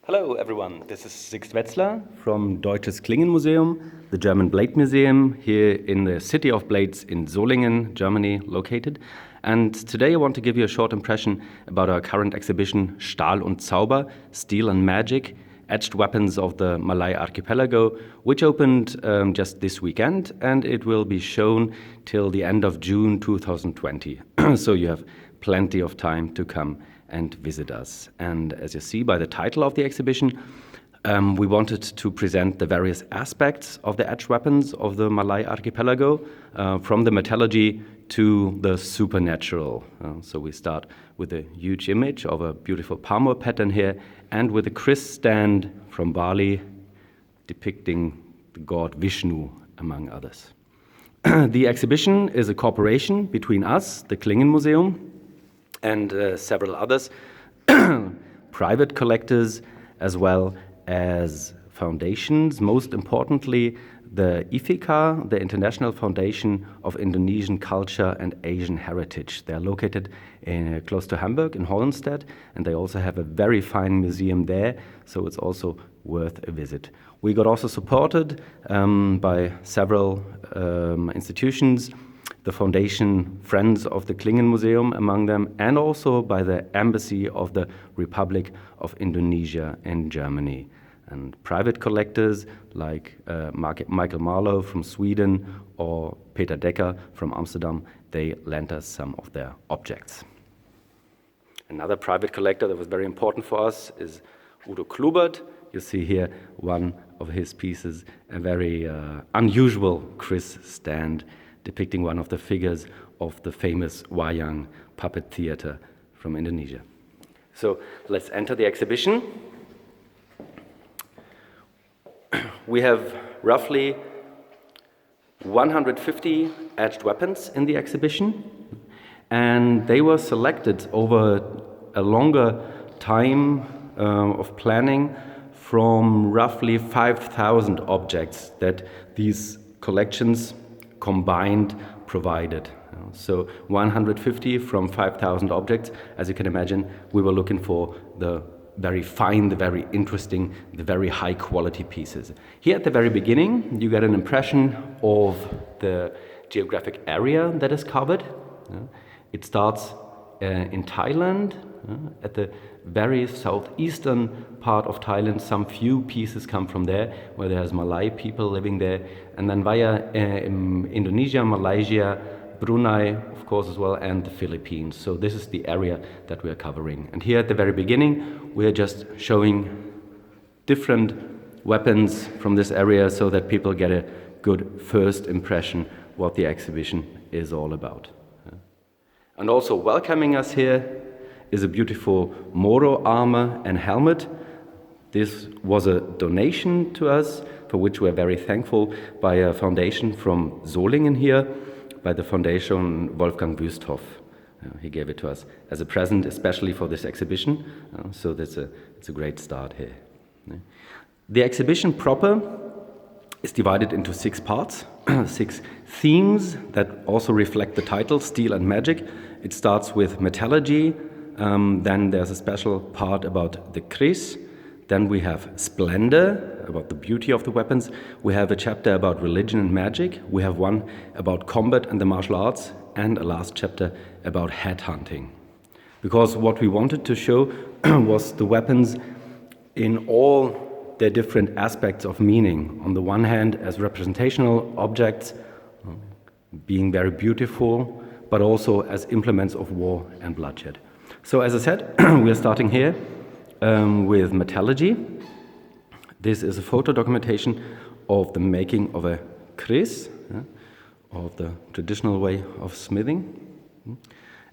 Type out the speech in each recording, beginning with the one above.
Hello everyone, this is Sixt Wetzler from Deutsches Klingenmuseum, the German Blade Museum here in the city of Blades in Solingen, Germany located. And today I want to give you a short impression about our current exhibition Stahl und Zauber, Steel and Magic, Etched Weapons of the Malay Archipelago, which opened just this weekend, and it will be shown till the end of June 2020. So you have plenty of time to come and visit us. And as you see by the title of the exhibition, we wanted to present the various aspects of the etched weapons of the Malay Archipelago, from the metallurgy to the supernatural. So we start with a huge image of a beautiful palm oil pattern here, and with a kris stand from Bali depicting the god Vishnu, among others. The exhibition is a cooperation between us, the Klingenmuseum, and several others, private collectors, as well as foundations, most importantly the IFICAH, the International Foundation of Indonesian Culture and Asian Heritage. They are located close to Hamburg in Hollenstedt, and they also have a very fine museum there, so it's also worth a visit. We got also supported by several institutions, the Foundation Friends of the Klingenmuseum among them, and also by the Embassy of the Republic of Indonesia in Germany. And private collectors like Michael Marlow from Sweden or Peter Dekker from Amsterdam, they lent us some of their objects. Another private collector that was very important for us is Udo Kloubert. You see here one of his pieces, a very unusual kris stand depicting one of the figures of the famous Wayang puppet theater from Indonesia. So let's enter the exhibition. We have roughly 150 etched weapons in the exhibition, and they were selected over a longer time of planning from roughly 5,000 objects that these collections combined provided. So 150 from 5,000 objects. As you can imagine, we were looking for the very fine, the very interesting, the very high quality pieces. Here at the very beginning, you get an impression of the geographic area that is covered. It starts in Thailand, at the very southeastern part of Thailand. Some few pieces come from there, where there's Malay people living there, and then via Indonesia, Malaysia, Brunei, of course, as well, and the Philippines. So this is the area that we are covering. And here at the very beginning, we are just showing different weapons from this area so that people get a good first impression what the exhibition is all about. And also welcoming us here is a beautiful Moro armor and helmet. This was a donation to us, for which we're very thankful, by a foundation from Solingen here, by the Foundation Wolfgang Wüsthoff. He gave it to us as a present, especially for this exhibition, so it's a great start here. The exhibition proper is divided into 6 parts, 6 themes that also reflect the title, Steel and Magic. It starts with metallurgy, then there's a special part about the kris, then we have Splendor, about the beauty of the weapons. We have a chapter about religion and magic. We have one about combat and the martial arts, and a last chapter about headhunting. Because what we wanted to show was the weapons in all their different aspects of meaning. On the one hand, as representational objects, being very beautiful, but also as implements of war and bloodshed. So as I said, we are starting here with metallurgy. This is a photo documentation of the making of a kris, of the traditional way of smithing.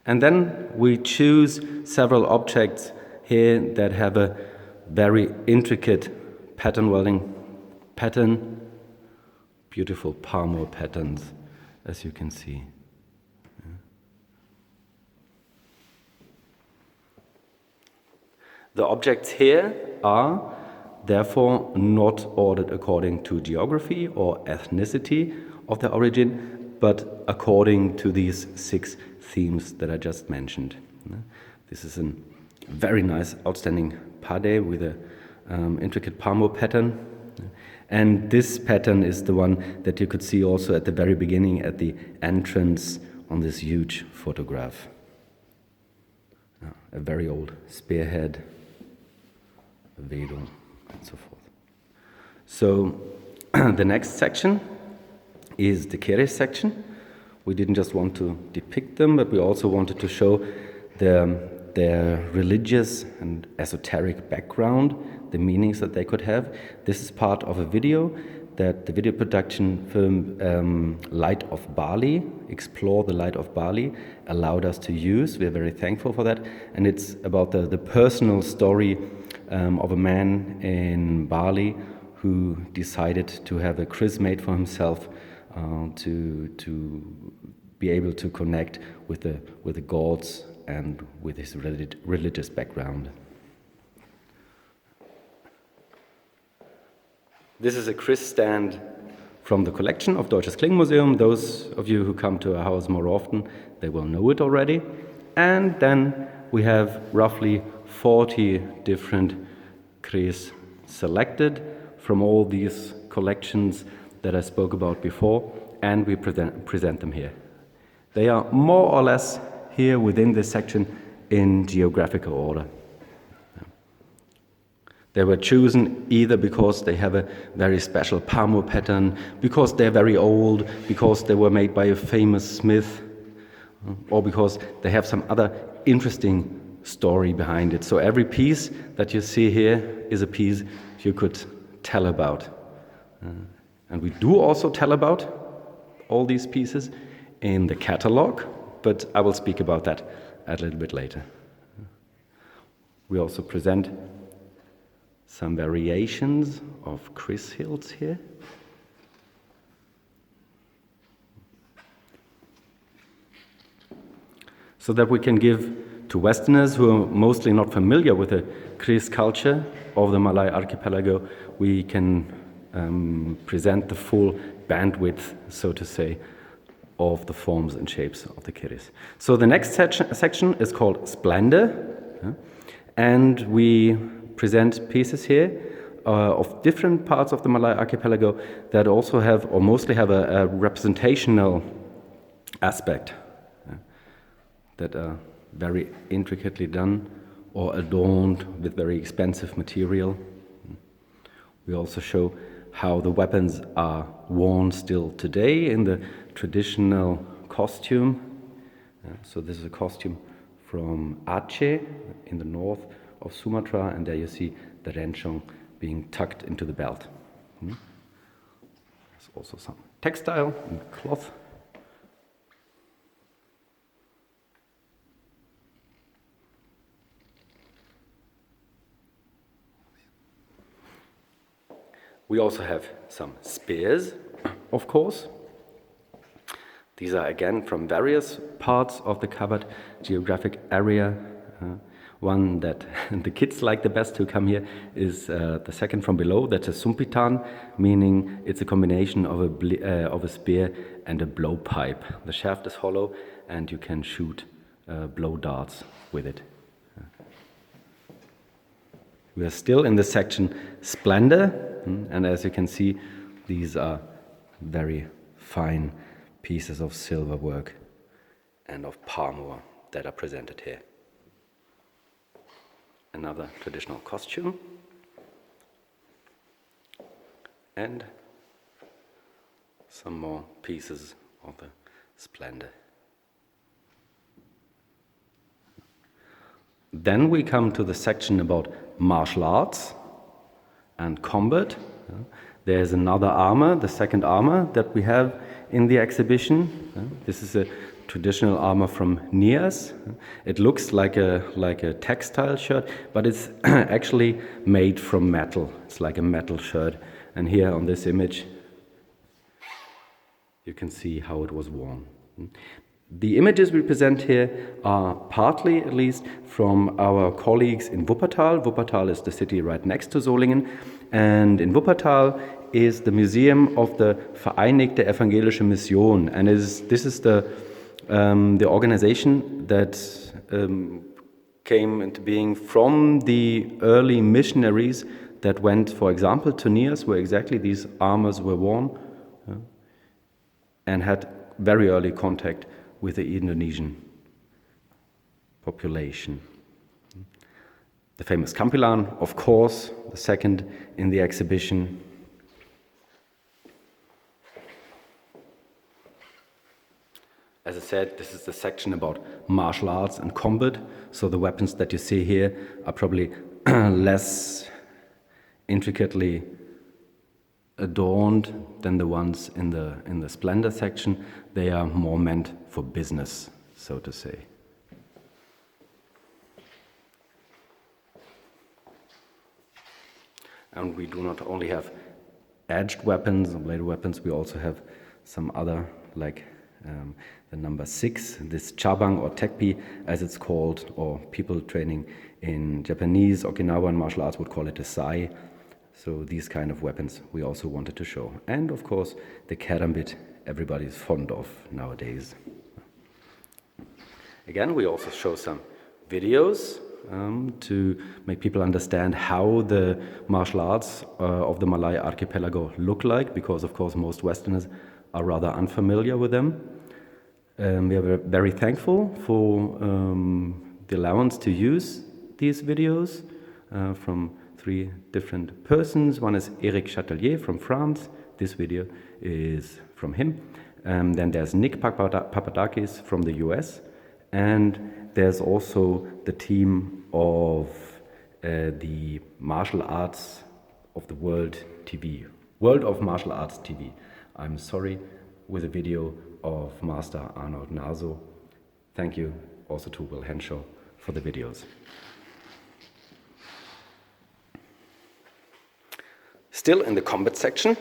And then we choose several objects here that have a very intricate pattern welding pattern, beautiful palm oil patterns, as you can see. The objects here are therefore not ordered according to geography or ethnicity of their origin, but according to these 6 themes that I just mentioned. This is a very nice, outstanding pade with a intricate palmo pattern. And this pattern is the one that you could see also at the very beginning at the entrance on this huge photograph. A very old spearhead, a vedo, and so forth. So the next section is the keres section. We didn't just want to depict them, but we also wanted to show their religious and esoteric background, the meanings that they could have. This is part of a video that the video production firm Light of Bali, Explore the Light of Bali, allowed us to use. We're very thankful for that. And it's about the personal story of a man in Bali who decided to have a kris made for himself to be able to connect with the gods and with his religious background. This is a kris stand from the collection of Deutsches Klingenmuseum. Those of you who come to our house more often, they will know it already. And then we have roughly 40 different kris selected from all these collections that I spoke about before, and we present them here. They are more or less here within this section in geographical order. They were chosen either because they have a very special palmo pattern, because they're very old, because they were made by a famous smith, or because they have some other interesting story behind it. So every piece that you see here is a piece you could tell about. And we do also tell about all these pieces in the catalogue, but I will speak about that a little bit later. We also present some variations of kris hills here. So that we can give to Westerners who are mostly not familiar with the kris culture of the Malay Archipelago, we can present the full bandwidth, so to say, of the forms and shapes of the keres. So the next section is called Splendor, and we present pieces here of different parts of the Malay Archipelago that also have, or mostly have, a representational aspect that are very intricately done or adorned with very expensive material. We also show how the weapons are worn still today in the traditional costume. So this is a costume from Aceh in the north of Sumatra, and there you see the rencong being tucked into the belt. There's also some textile and cloth. We also have some spears, of course. These are again from various parts of the covered geographic area. One that the kids like the best who come here is the second from below. That's a sumpitan, meaning it's a combination of a spear and a blowpipe. The shaft is hollow, and you can shoot blow darts with it. We are still in the section Splendor, and as you can see, these are very fine pieces of silver work and of palmo that are presented here. Another traditional costume, and some more pieces of the Splendor. Then we come to the section about martial arts and combat. There's another armor, the second armor that we have in the exhibition. This is a traditional armor from Nias. It looks like a textile shirt, but it's actually made from metal. It's like a metal shirt. And here on this image, you can see how it was worn. The images we present here are partly, at least, from our colleagues in Wuppertal. Wuppertal is the city right next to Solingen. And in Wuppertal is the museum of the Vereinte Evangelische Mission. And this is the organization that came into being from the early missionaries that went, for example, to Nias, where exactly these armors were worn, and had very early contact with the Indonesian population. The famous Kampilan, of course, the second in the exhibition. As I said, this is the section about martial arts and combat, so the weapons that you see here are probably less intricately adorned than the ones in the Splendor section. They are more meant for business, so to say. And we do not only have edged weapons and bladed weapons, we also have some other, like the number 6, this chabang or tekpi as it's called, or people training in Japanese, Okinawan martial arts would call it a sai. So these kind of weapons we also wanted to show. And of course the karambit everybody's fond of nowadays. Again, we also show some videos to make people understand how the martial arts of the Malay Archipelago look like, because of course most Westerners are rather unfamiliar with them. We are very thankful for the allowance to use these videos from 3 different persons. One is Eric Chatelier from France. This video is from him. Then there's Nick Papadakis from the US. And there's also the team of the Martial Arts of the World TV, World of Martial Arts TV. I'm sorry, with a video of Master Arnold Naso. Thank you also to Will Henshaw for the videos. Still in the combat section,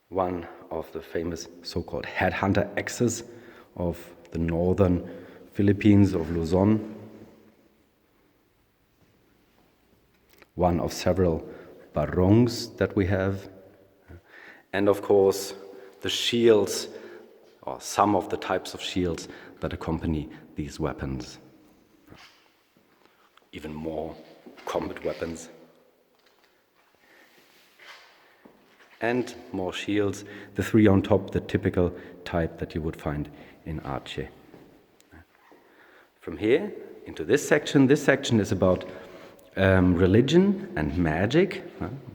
one of the famous so-called headhunter axes of the northern Philippines of Luzon. One of several barongs that we have. And of course, the shields, or some of the types of shields that accompany these weapons. Even more combat weapons. And more shields, the 3 on top, the typical type that you would find in Aceh. From here into this section is about religion and magic,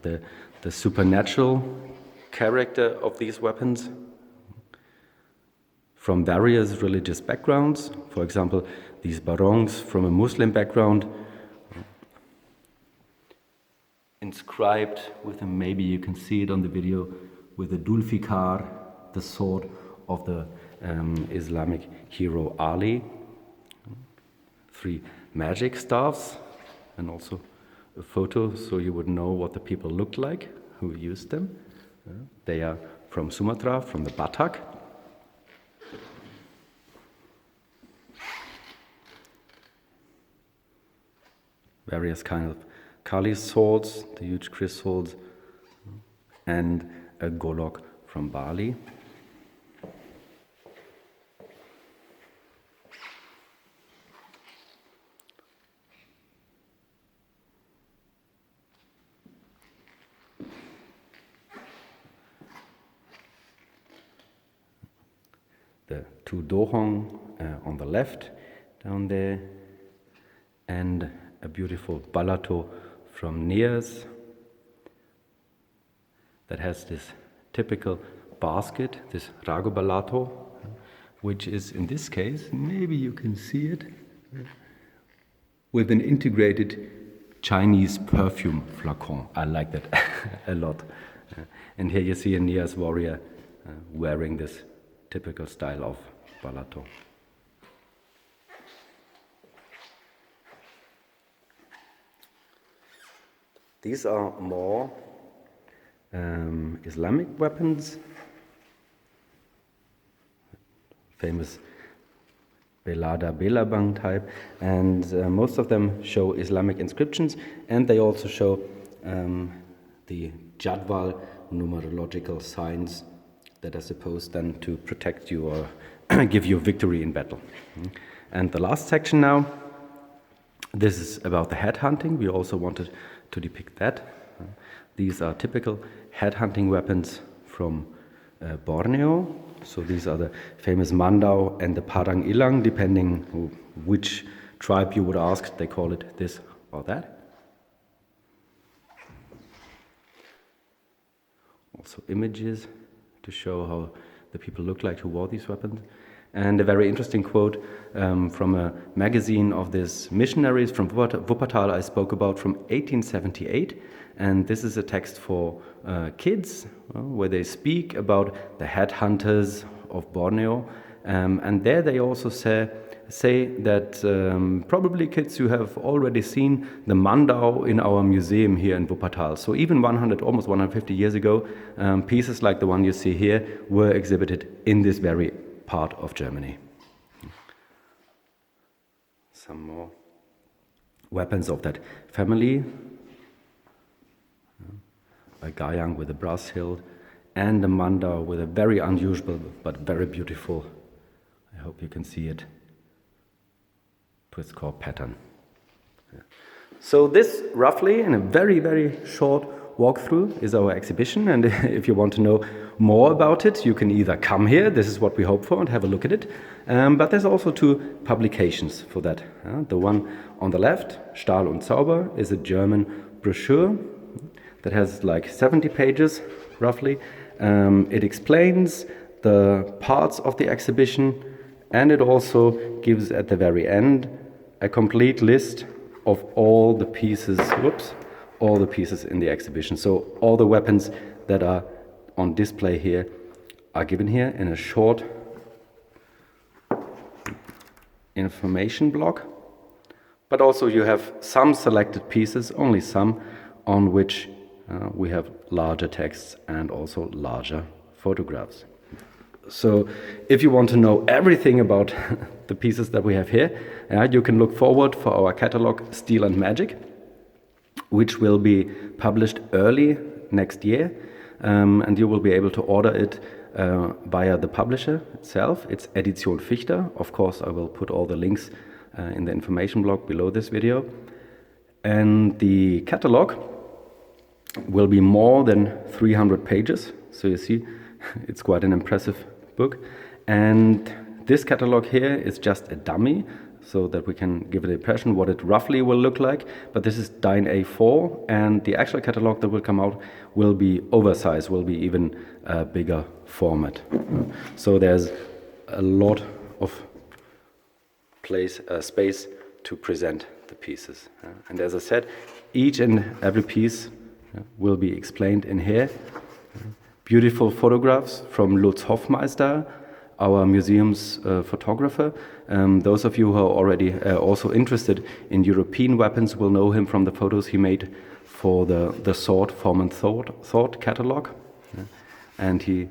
the supernatural character of these weapons from various religious backgrounds. For example, these barongs from a Muslim background, inscribed with, maybe you can see it on the video, with the Dulfikar, the sword of the Islamic hero Ali. 3 magic staffs, and also a photo so you would know what the people looked like who used them. They are from Sumatra, from the Batak. Various kind of Kali swords, the huge Kris swords, and a golok from Bali. The 2 dohong on the left down there, and a beautiful balato from Nias that has this typical basket, this rago balato, which is in this case, maybe you can see it, with an integrated Chinese perfume flacon. I like that a lot. And here you see a Nias warrior wearing this typical style of balato. These are more Islamic weapons, famous Belada Belabang type, and most of them show Islamic inscriptions, and they also show the Jadwal numerological signs that are supposed then to protect you or give you victory in battle. And the last section now This is about the headhunting. We also wanted to depict that. These are typical headhunting weapons from Borneo. So these are the famous Mandau and the Padang Ilang, depending which tribe you would ask. They call it this or that. Also images to show how the people looked like who wore these weapons. And a very interesting quote from a magazine of these missionaries from Wuppertal I spoke about from 1878. And this is a text for kids where they speak about the headhunters of Borneo. And there they also say that probably kids who have already seen the Mandau in our museum here in Wuppertal. So even almost 150 years ago, pieces like the one you see here were exhibited in this very part of Germany. Some more weapons of that family. A gayang with a brass hilt and a Mandau with a very unusual but very beautiful, I hope you can see it, twist core pattern. So this roughly, in a very, very short walkthrough, is our exhibition, and if you want to know more about it, you can either come here, this is what we hope for, and have a look at it, but there's also 2 publications for that. The one on the left, Stahl und Zauber, is a German brochure that has like 70 pages, roughly. It explains the parts of the exhibition, and it also gives at the very end a complete list of all the pieces, all the pieces in the exhibition. So all the weapons that are on display here are given here in a short information block. But also you have some selected pieces, only some, on which we have larger texts and also larger photographs. So if you want to know everything about the pieces that we have here, you can look forward for our catalogue Steel and Magic, which will be published early next year, and you will be able to order it via the publisher itself. It's Edition Fichter. Of course, I will put all the links in the information block below this video. And the catalogue will be more than 300 pages. So you see, it's quite an impressive book. And this catalogue here is just a dummy, so that we can give an impression what it roughly will look like. But this is DIN A4, and the actual catalogue that will come out will be oversized, will be even a bigger format. So there's a lot of space to present the pieces. And as I said, each and every piece will be explained in here. Beautiful photographs from Lutz Hoffmeister, our museum's photographer. Those of you who are already also interested in European weapons will know him from the photos he made for the Sword, Form and Thought catalogue. And he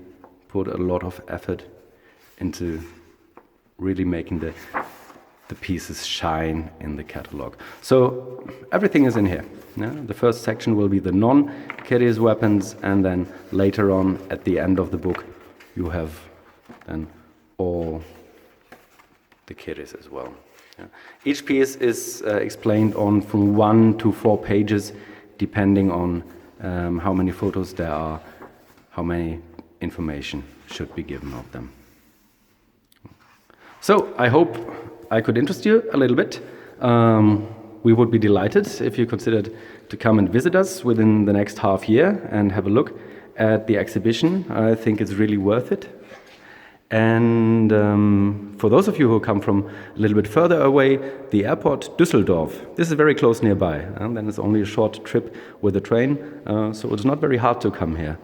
put a lot of effort into really making the pieces shine in the catalogue. So everything is in here. The first section will be the non-Keres weapons, and then later on at the end of the book you have then all the Keres as well. Each piece is explained on from 1 to 4 pages, depending on how many photos there are, how many information should be given of them. So I hope I could interest you a little bit. We would be delighted if you considered to come and visit us within the next half year and have a look at the exhibition. I think it's really worth it. And for those of you who come from a little bit further away, the airport Düsseldorf, this is very close nearby, and then it's only a short trip with the train, so it's not very hard to come here.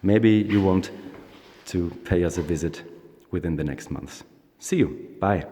Maybe you want to pay us a visit within the next months. See you. Bye.